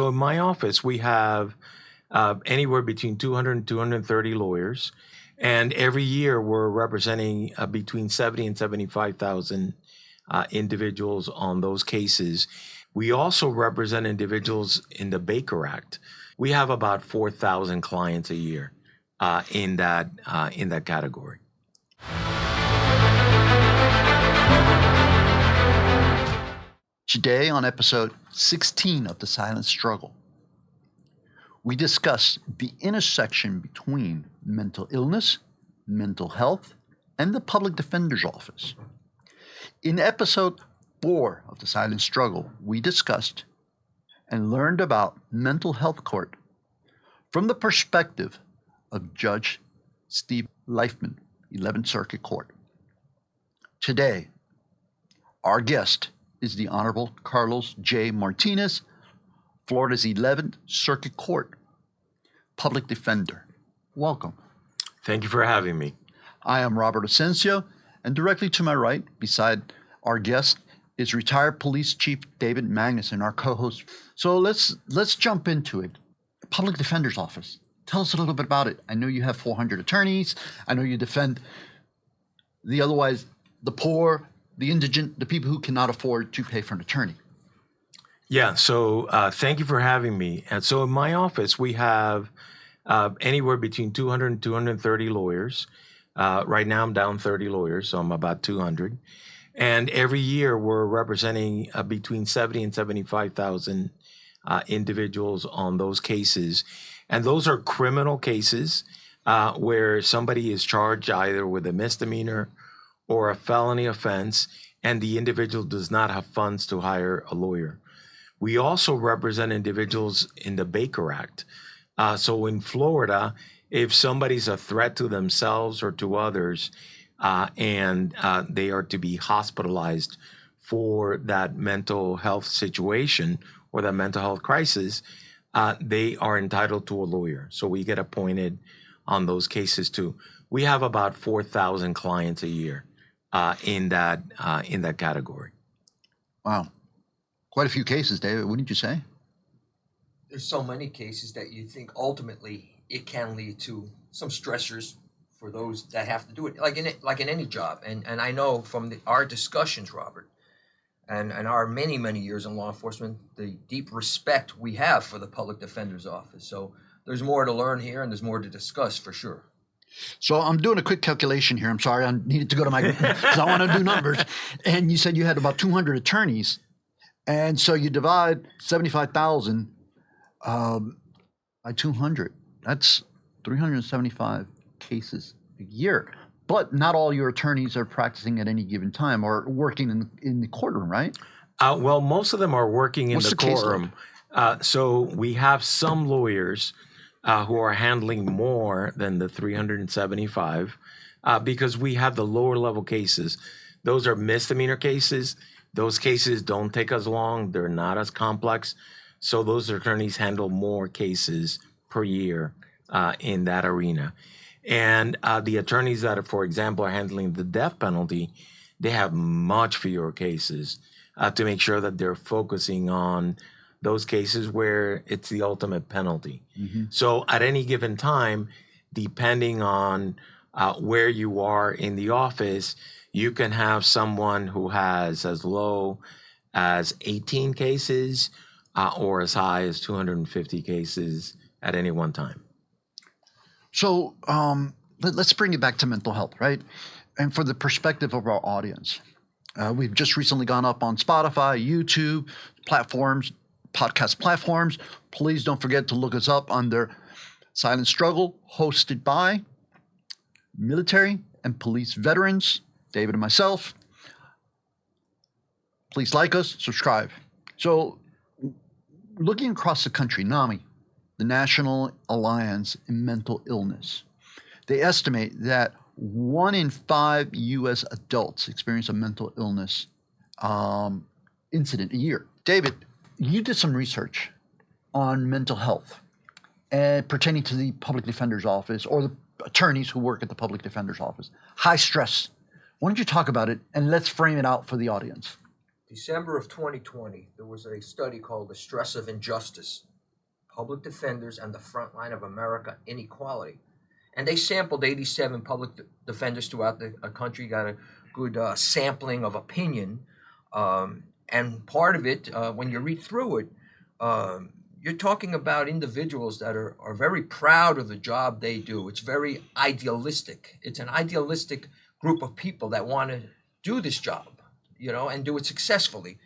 So in my office, we have anywhere between 200 and 230 lawyers. And every year we're representing between 70 and 75,000 individuals on those cases. We also represent individuals in the Baker Act. We have about 4,000 clients a year in that category. Today on episode 16 of The Silent Struggle, we discuss the intersection between mental illness, mental health, and the public defender's office. In episode 4 of The Silent Struggle, we discussed and learned about mental health court from the perspective of Judge Steve Leifman, 11th Circuit Court. Today, our guest is the Honorable Carlos J. Martinez, Florida's 11th Circuit Court public defender. Welcome. Thank you for having me. I am Robert Asencio, and directly to my right, beside our guest, is retired Police Chief David Magnusson, our co-host. So let's jump into it. Public Defender's Office. Tell us a little bit about it. I know you have 400 attorneys. I know you defend the poor, the indigent, the people who cannot afford to pay for an attorney. Yeah, so thank you for having me. And so in my office, we have anywhere between 200 and 230 lawyers. Right now, I'm down 30 lawyers, so I'm about 200. And every year, we're representing between 70 and 75,000 individuals on those cases. And those are criminal cases where somebody is charged either with a misdemeanor or a felony offense, and the individual does not have funds to hire a lawyer. We also represent individuals in the Baker Act. So in Florida, if somebody's a threat to themselves or to others, and they are to be hospitalized for that mental health situation or that mental health crisis, they are entitled to a lawyer. So we get appointed on those cases too. We have about 4,000 clients a year in that category. Wow. Quite a few cases, David, wouldn't you say? There's so many cases that you think ultimately it can lead to some stressors for those that have to do it, like in any job. And I know from our discussions, Robert, and our many, many years in law enforcement, the deep respect we have for the public defender's office. So there's more to learn here and there's more to discuss for sure. So I'm doing a quick calculation here. I'm sorry, I needed to go to my, because I want to do numbers. And you said you had about 200 attorneys. And so you divide 75,000 by 200. That's 375 cases a year. But not all your attorneys are practicing at any given time or working in the courtroom, right? Well, most of them are working in the courtroom. So we have some lawyers who are handling more than the 375 because we have the lower level cases. Those are misdemeanor cases. Those cases don't take as long. They're not as complex. So those attorneys handle more cases per year in that arena. And the attorneys that, for example, are handling the death penalty, they have much fewer cases to make sure that they're focusing on those cases where it's the ultimate penalty. Mm-hmm. So at any given time, depending on where you are in the office, you can have someone who has as low as 18 cases or as high as 250 cases at any one time. So let's bring it back to mental health, right? And for the perspective of our audience, we've just recently gone up on Spotify, YouTube, platforms, podcast platforms. Please don't forget to look us up under Silent Struggle, hosted by military and police veterans, David and myself. Please like us, subscribe. So looking across the country, NAMI, the National Alliance in Mental Illness, they estimate that 1 in 5 U.S. adults experience a mental illness incident a year. David, you did some research on mental health pertaining to the public defender's office or the attorneys who work at the public defender's office. High stress. Why don't you talk about it and let's frame it out for the audience. December of 2020, there was a study called The Stress of Injustice. public defenders and the front line of America inequality. And they sampled 87 public defenders throughout the country, got a good sampling of opinion. And part of it, when you read through it, you're talking about individuals that are very proud of the job they do. It's very idealistic. It's an idealistic group of people that want to do this job, and do it successfully.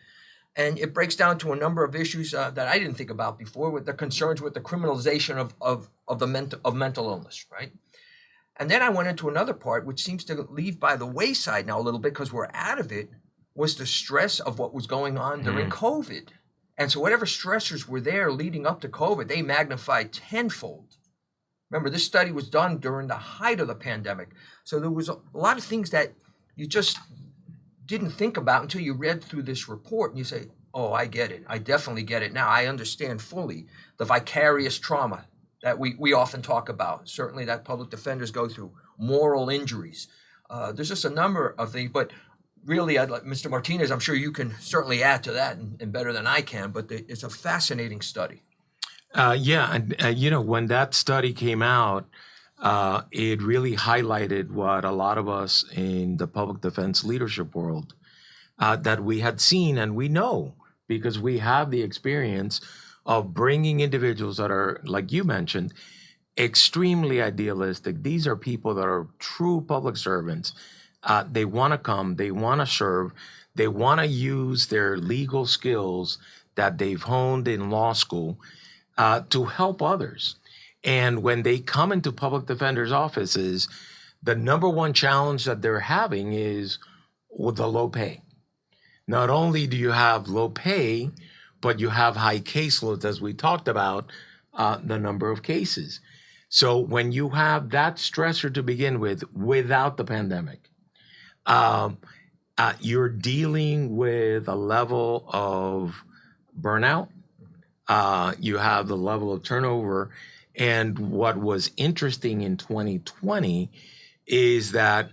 And it breaks down to a number of issues that I didn't think about before, with the concerns with the criminalization of mental illness, right? And then I went into another part, which seems to leave by the wayside now a little bit because we're out of it, was the stress of what was going on during COVID. And so whatever stressors were there leading up to COVID, they magnified tenfold. Remember, this study was done during the height of the pandemic. So there was a lot of things that you just didn't think about until you read through this report and you say, oh, I get it. I definitely get it now. I understand fully the vicarious trauma that we often talk about, certainly that public defenders go through, moral injuries. There's just a number of things, but really, I'd like Mr. Martinez, I'm sure you can certainly add to that and better than I can, but it's a fascinating study. And when that study came out, it really highlighted what a lot of us in the public defense leadership world that we had seen, and we know because we have the experience of bringing individuals that are, like you mentioned, extremely idealistic. These are people that are true public servants. They want to come, they want to serve, they want to use their legal skills that they've honed in law school to help others. And when they come into public defenders' offices, the number one challenge that they're having is with the low pay. Not only do you have low pay, but you have high caseloads, as we talked about, the number of cases. So when you have that stressor to begin with, without the pandemic, you're dealing with a level of burnout. You have the level of turnover. And what was interesting in 2020 is that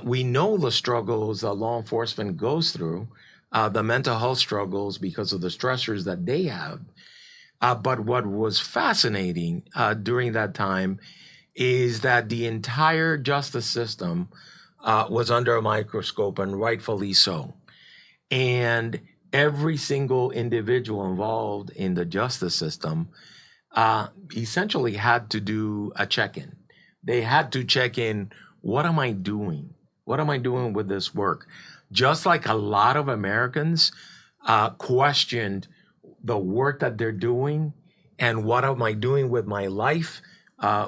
we know the struggles that law enforcement goes through, the mental health struggles because of the stressors that they have. But what was fascinating during that time is that the entire justice system was under a microscope, and rightfully so. And every single individual involved in the justice system essentially had to do a check-in. They had to check in, what am I doing? What am I doing with this work? Just like a lot of Americans questioned the work that they're doing and what am I doing with my life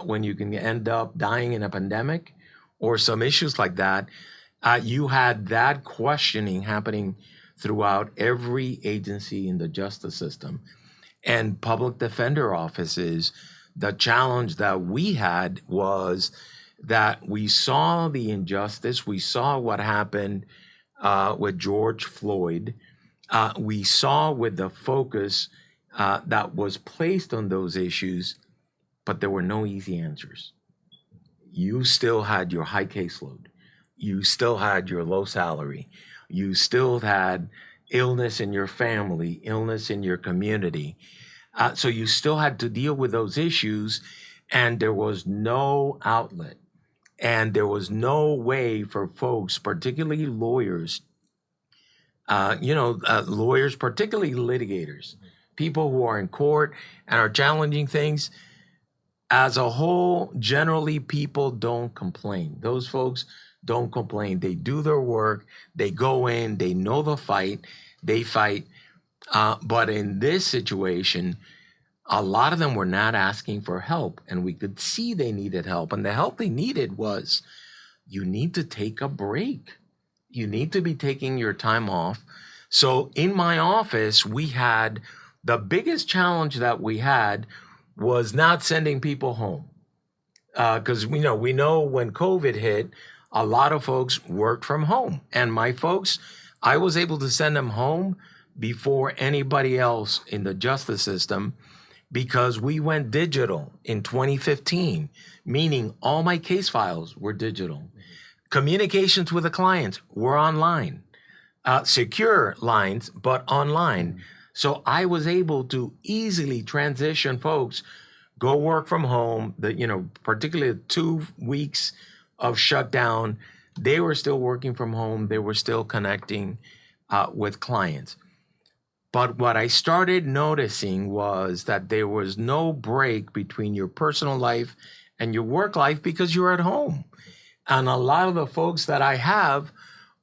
when you can end up dying in a pandemic or some issues like that. You had that questioning happening throughout every agency in the justice system. And public defender offices, the challenge that we had was that we saw the injustice. We saw what happened with George Floyd. We saw with the focus that was placed on those issues, but there were no easy answers. You still had your high caseload. You still had your low salary. You still had illness in your family, illness in your community. So you still had to deal with those issues, and there was no outlet. And there was no way for folks, particularly lawyers, lawyers, particularly litigators, people who are in court and are challenging things. As a whole, generally, people don't complain. Those folks don't complain. They do their work. They go in. They know the fight. They fight. But in this situation, a lot of them were not asking for help, and we could see they needed help. And the help they needed was, you need to take a break. You need to be taking your time off. So in my office, we had the biggest challenge that we had was not sending people home. Because we know when COVID hit, a lot of folks worked from home. And my folks, I was able to send them home before anybody else in the justice system, because we went digital in 2015, meaning all my case files were digital. Communications with the clients were online, secure lines, but online. So I was able to easily transition folks, go work from home. Particularly 2 weeks of shutdown, they were still working from home. They were still connecting with clients. But what I started noticing was that there was no break between your personal life and your work life because you're at home. And a lot of the folks that I have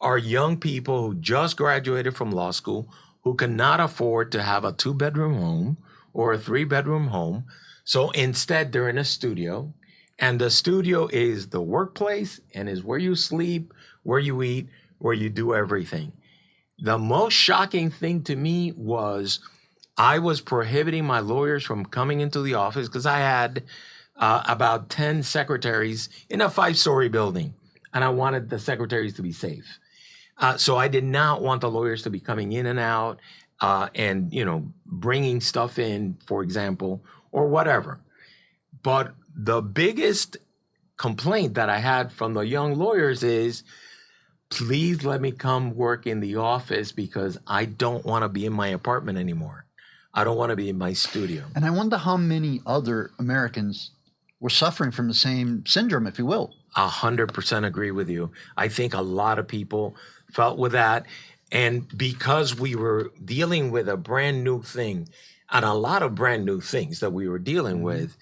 are young people who just graduated from law school who cannot afford to have a 2-bedroom home or a 3-bedroom home. So instead, they're in a studio, and the studio is the workplace and is where you sleep, where you eat, where you do everything. The most shocking thing to me was I was prohibiting my lawyers from coming into the office because I had about 10 secretaries in a 5-story building, and I wanted the secretaries to be safe. So I did not want the lawyers to be coming in and out and bringing stuff in, for example, or whatever. But the biggest complaint that I had from the young lawyers is, please let me come work in the office because I don't want to be in my apartment anymore. I don't want to be in my studio. And I wonder how many other Americans were suffering from the same syndrome, if you will. 100% agree with you. I think a lot of people felt with that. And because we were dealing with a brand new thing and a lot of brand new things that we were dealing with,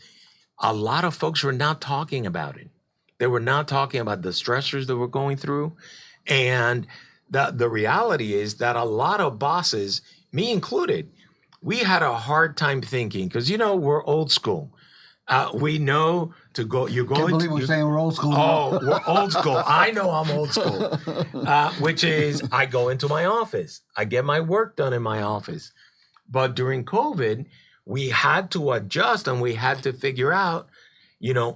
a lot of folks were not talking about it. They were not talking about the stressors that we're going through. And the reality is that a lot of bosses, me included, we had a hard time thinking because, we're old school. We know to go. You're going. Can't believe we're saying we're old school. Oh, we're old school. I know I'm old school. Which is, I go into my office. I get my work done in my office. But during COVID, we had to adjust and we had to figure out,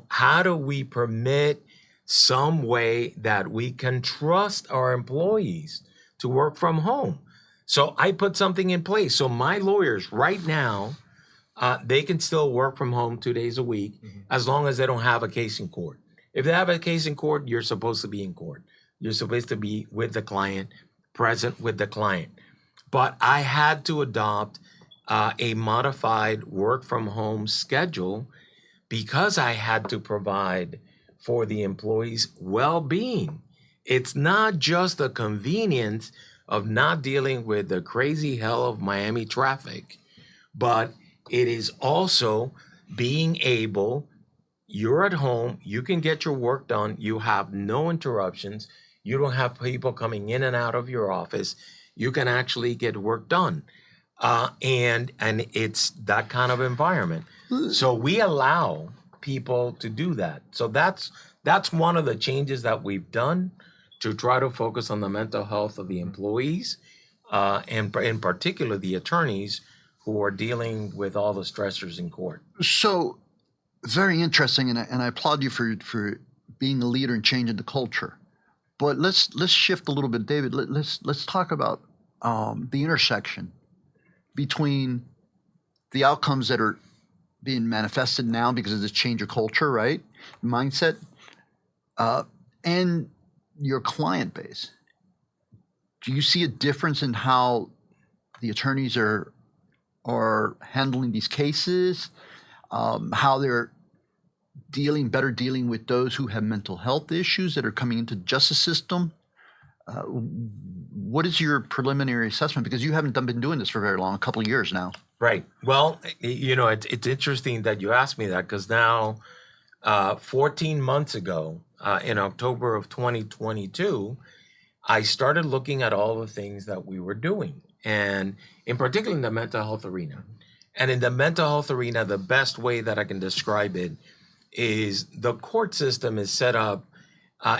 how do we permit some way that we can trust our employees to work from home? So I put something in place. So my lawyers right now, they can still work from home 2 days a week as long as they don't have a case in court. If they have a case in court, you're supposed to be in court. You're supposed to be with the client, present with the client. But I had to adopt a modified work from home schedule because I had to provide for the employees' well-being. It's not just the convenience of not dealing with the crazy hell of Miami traffic, but it is also being able, you're at home, you can get your work done, you have no interruptions, you don't have people coming in and out of your office, you can actually get work done. And it's that kind of environment. So we allow people to do that. So that's one of the changes that we've done to try to focus on the mental health of the employees, and in particular the attorneys who are dealing with all the stressors in court. So very interesting, and I applaud you for being a leader and changing the culture. But let's shift a little bit, David. Let's talk about the intersection between the outcomes that are being manifested now because of this change of culture, right? Mindset, and your client base. Do you see a difference in how the attorneys are handling these cases, how they're better dealing with those who have mental health issues that are coming into the justice system? What is your preliminary assessment? Because you haven't been doing this for very long, a couple of years now. Right. Well, it's interesting that you asked me that because now, 14 months ago, in October of 2022, I started looking at all the things that we were doing, and in particular in the mental health arena. And in the mental health arena, the best way that I can describe it is the court system is set up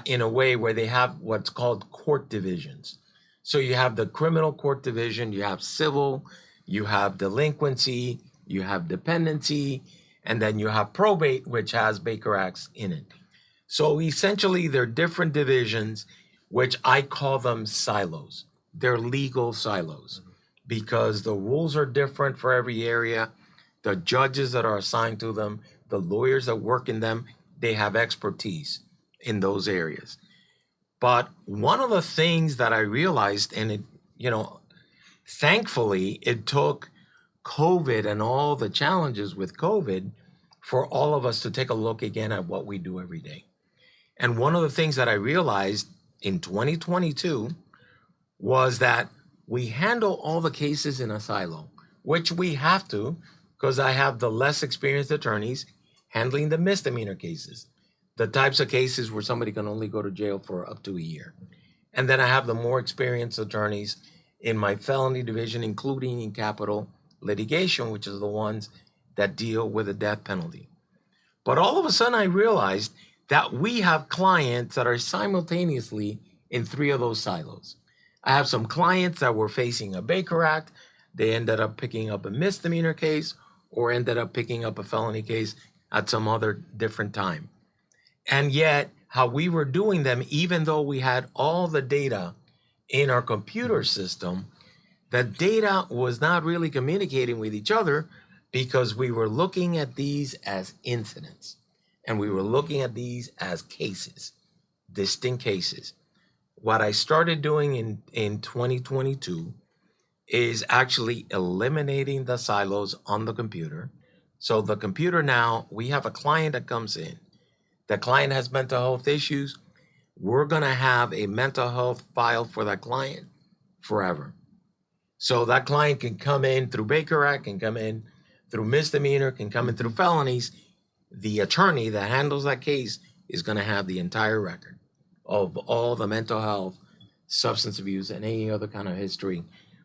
in a way where they have what's called court divisions. So you have the criminal court division, you have civil, you have delinquency, you have dependency, and then you have probate, which has Baker Acts in it. So essentially, they're different divisions, which I call them silos. They're legal silos because the rules are different for every area. The judges that are assigned to them, the lawyers that work in them, they have expertise in those areas. But one of the things that I realized, and Thankfully, it took COVID and all the challenges with COVID for all of us to take a look again at what we do every day. And one of the things that I realized in 2022 was that we handle all the cases in a silo, which we have to, because I have the less experienced attorneys handling the misdemeanor cases, the types of cases where somebody can only go to jail for up to a year. And then I have the more experienced attorneys in my felony division, including in capital litigation, which is the ones that deal with the death penalty. But all of a sudden, I realized that we have clients that are simultaneously in three of those silos. I have some clients that were facing a Baker Act. They ended up picking up a misdemeanor case or ended up picking up a felony case at some other different time. And yet, how we were doing them, even though we had all the data in our computer system, the data was not really communicating with each other because we were looking at these as incidents and we were looking at these as cases, distinct cases. What I started doing in 2022 is actually eliminating the silos on the computer. So the computer now, we have a client that comes in. The client has mental health issues. We're going to have a mental health file for that client forever. So that client can come in through Baker Act, can come in through misdemeanor, can come in through felonies. The attorney that handles that case is going to have the entire record of all the mental health, substance abuse, and any other kind of history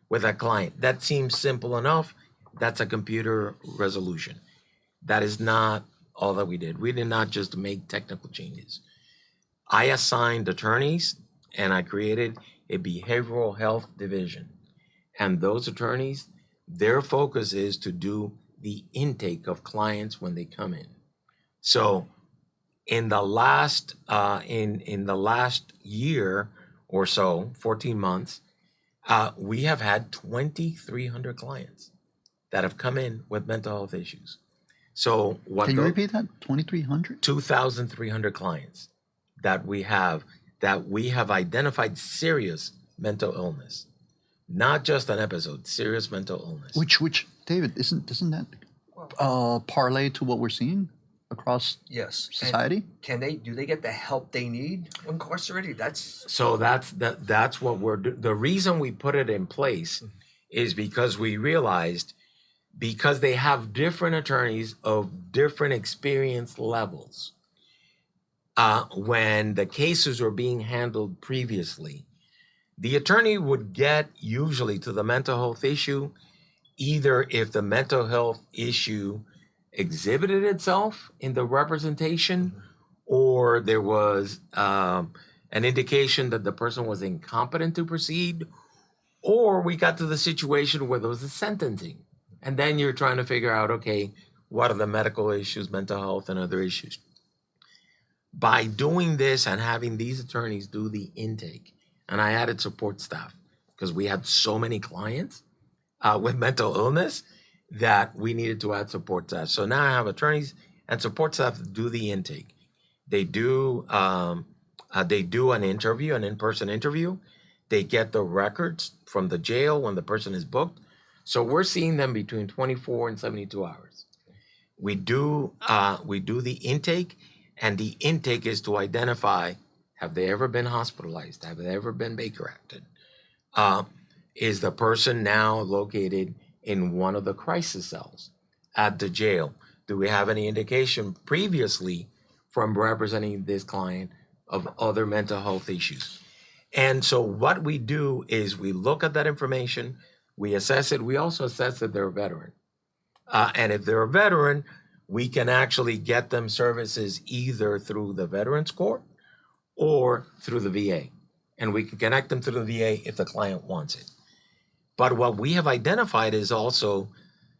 with that client. That seems simple enough. That's a computer resolution. That is not all that we did. We did not just make technical changes. I assigned attorneys and I created a behavioral health division. And those attorneys, their focus is to do the intake of clients when they come in. So in the last in the last year or so, 14 months, we have had 2,300 clients that have come in with mental health issues. So what Can you repeat that? 2,300? 2,300 clients that we have identified serious mental illness, not just an episode, serious mental illness. Which David, doesn't that parlay to what we're seeing across Yes. society? And do they get the help they need when incarcerated? So that's what we're the reason we put it in place is because we realized, because they have different attorneys of different experience levels. When the cases were being handled previously, the attorney would get usually to the mental health issue either if the mental health issue exhibited itself in the representation, or there was an indication that the person was incompetent to proceed, or we got to the situation where there was a sentencing. And then you're trying to figure out, okay, what are the medical issues, mental health, and other issues? By doing this and having these attorneys do the intake, and I added support staff because we had so many clients with mental illness that we needed to add support staff. So now I have attorneys and support staff that do the intake. They do an interview, an in-person interview. They get the records from the jail when the person is booked. So we're seeing them between 24 and 72 hours. We do the intake, and the intake is to identify, have they ever been hospitalized? Have they ever been Baker Acted? Is the person now located in one of the crisis cells at the jail? Do we have any indication previously from representing this client of other mental health issues? And so what we do is we look at that information, we assess it. We also assess that they're a veteran. And if they're a veteran, we can actually get them services either through the Veterans Court or through the VA. And we can connect them to the VA if the client wants it. But what we have identified is also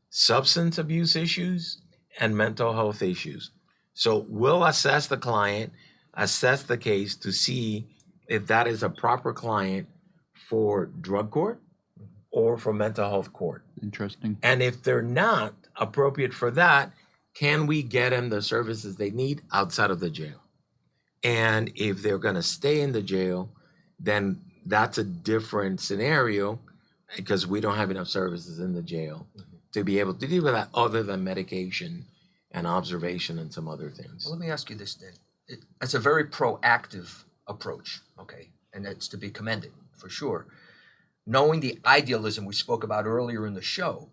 substance abuse issues and mental health issues. So we'll assess the client, assess the case to see if that is a proper client for drug court or for mental health court. Interesting. And if they're not appropriate for that, can we get them the services they need outside of the jail? And if they're going to stay in the jail, then that's a different scenario. because we don't have enough services in the jail to be able to deal with that other than medication and observation and some other things. Well, let me ask you this then. It's a very proactive approach, okay? And it's to be commended, for sure. Knowing the idealism we spoke about earlier in the show,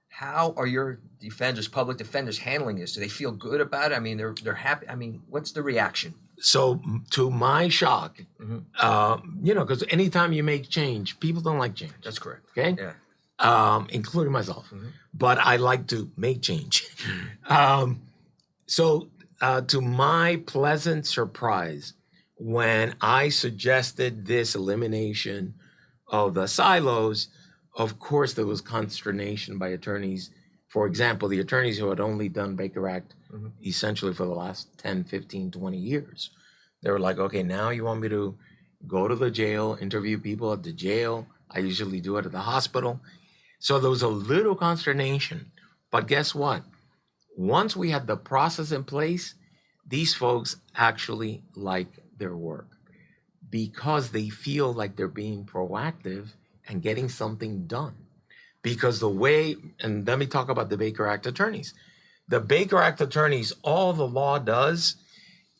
how are your defenders, public defenders, handling this? Do they feel good about it? I mean, they're happy. I mean, what's the reaction? So, to my shock, because anytime you make change, people don't like change. That's correct. Okay? Yeah. Including myself. But I like to make change. To my pleasant surprise, when I suggested this elimination of the silos, of course, there was consternation by attorneys. For example, the attorneys who had only done Baker Act essentially for the last 10, 15, 20 years. They were like, okay, now you want me to go to the jail, interview people at the jail. I usually do it at the hospital. So there was a little consternation. But guess what? Once we had the process in place, these folks actually like their work because they feel like they're being proactive and getting something done. Because the way, and let me talk about the Baker Act attorneys. The Baker Act attorneys, all the law does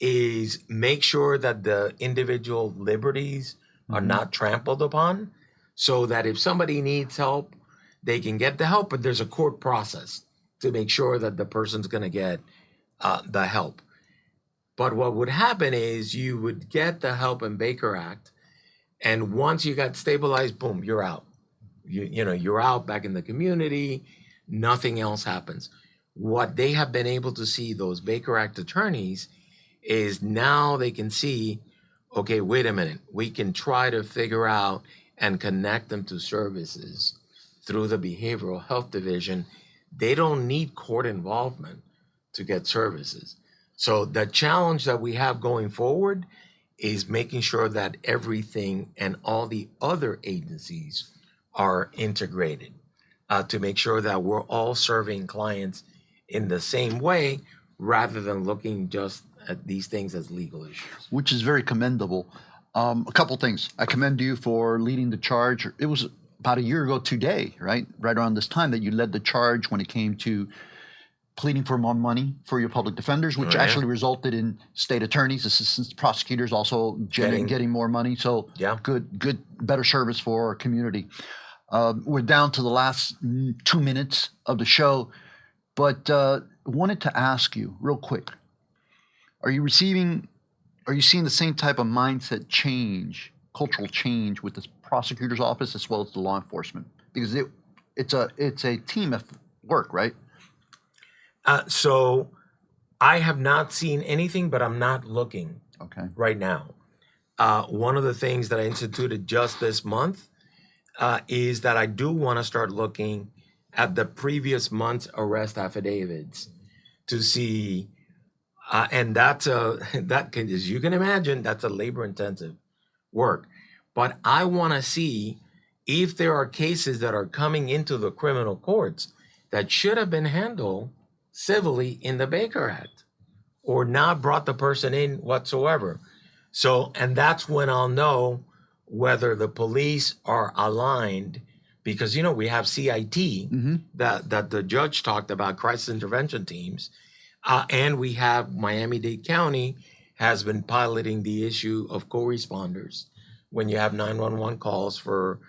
is make sure that the individual liberties are not trampled upon, so that if somebody needs help, they can get the help, but there's a court process to make sure that the person's going to get the help. But what would happen is you would get the help in Baker Act, and once you got stabilized, boom, you're out. You're out back in the community. Nothing else happens. What they have been able to see, those Baker Act attorneys, is now they can see, okay, wait a minute, we can try to figure out and connect them to services through the behavioral health division. They don't need court involvement to get services. So the challenge that we have going forward is making sure that everything and all the other agencies are integrated to make sure that we're all serving clients in the same way rather than looking just at these things as legal issues. Which is very commendable. A couple things. I commend you for leading the charge. It was about a year ago today, right? Right around this time that you led the charge when it came to pleading for more money for your public defenders, which actually resulted in state attorneys, assistant prosecutors also getting more money. So good, better service for our community. We're down to the last 2 minutes of the show, but wanted to ask you real quick, are you seeing the same type of mindset change, cultural change with the prosecutor's office as well as the law enforcement? Because it's a team of work, right? So I have not seen anything, but I'm not looking right now. One of the things that I instituted just this month is that I do want to start looking at the previous month's arrest affidavits to see, and that's as you can imagine, that's a labor-intensive work. But I want to see if there are cases that are coming into the criminal courts that should have been handled civilly in the Baker Act or not brought the person in whatsoever. So, and that's when I'll know whether the police are aligned, because, we have CIT that the judge talked about, crisis intervention teams, and we have Miami-Dade County has been piloting the issue of co-responders when you have 911 calls for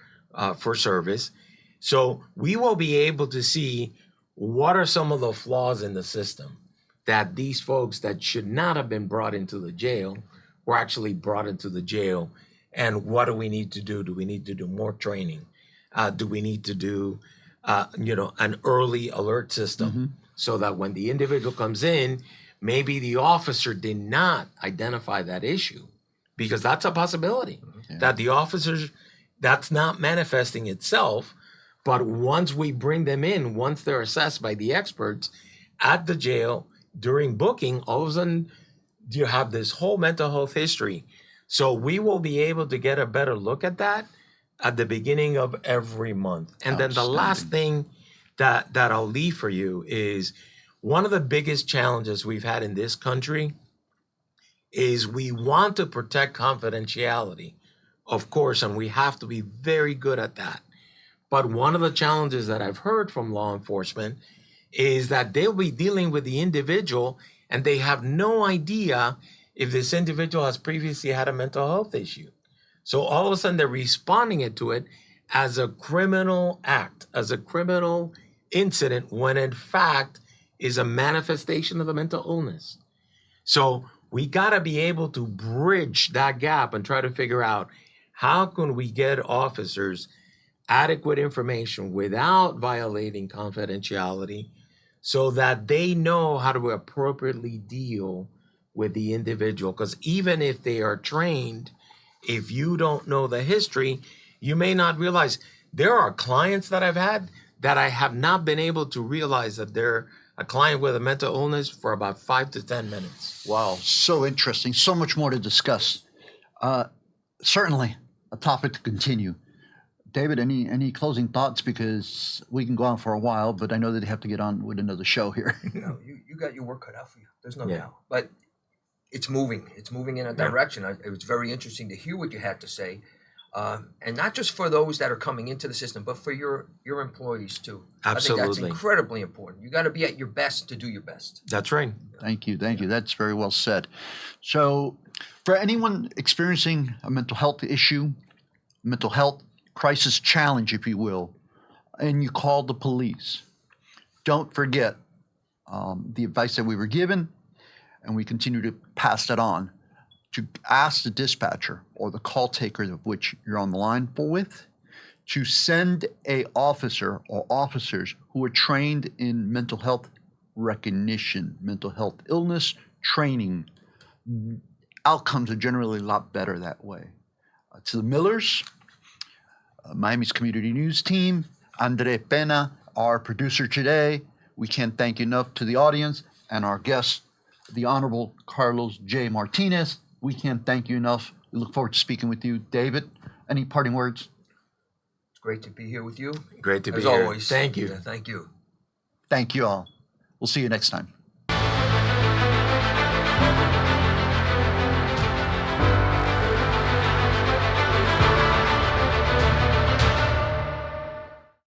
service. So we will be able to see what are some of the flaws in the system that these folks that should not have been brought into the jail were actually brought into the jail, and what do we need to do? Do we need to do more training? Do we need to do, an early alert system so that when the individual comes in, maybe the officer did not identify that issue, because that's a possibility that the officers, that's not manifesting itself. But once we bring them in, once they're assessed by the experts at the jail during booking, all of a sudden you have this whole mental health history. So we will be able to get a better look at that at the beginning of every month. And then the last thing that I'll leave for you is one of the biggest challenges we've had in this country is we want to protect confidentiality, of course, and we have to be very good at that. But one of the challenges that I've heard from law enforcement is that they'll be dealing with the individual and they have no idea if this individual has previously had a mental health issue. So all of a sudden they're responding to it as a criminal act, as a criminal incident, when in fact is a manifestation of a mental illness. So we got to be able to bridge that gap and try to figure out how can we get officers adequate information without violating confidentiality so that they know how to appropriately deal with the individual. Because even if they are trained, if you don't know the history, you may not realize. There are clients that I've had that I have not been able to realize that they're a client with a mental illness for about 5 to 10 minutes. Wow, so interesting. So much more to discuss. Certainly a topic to continue. David, any closing thoughts? Because we can go on for a while, but I know that you have to get on with another show here. No, you got your work cut out for you. There's no Yeah. doubt. But it's moving. It's moving in a direction. It was very interesting to hear what you had to say. And not just for those that are coming into the system, but for your employees too. I think Absolutely. that's incredibly important. You got to be at your best to do your best. That's right. Thank you. That's very well said. So for anyone experiencing a mental health issue, mental health crisis challenge, if you will, and you call the police, don't forget the advice that we were given, and we continue to pass that on, to ask the dispatcher or the call taker of which you're on the line with to send a officer or officers who are trained in mental health recognition, mental health illness training. Outcomes are generally a lot better that way. To the Millers, Miami's Community News team, Andre Pena, our producer today, we can't thank you enough to the audience, and our guest, the Honorable Carlos J. Martinez. We can't thank you enough. We look forward to speaking with you. David, any parting words? It's great to be here with you. Great to be As here. always. Thank you. Yeah, thank you. Thank you all. We'll see you next time.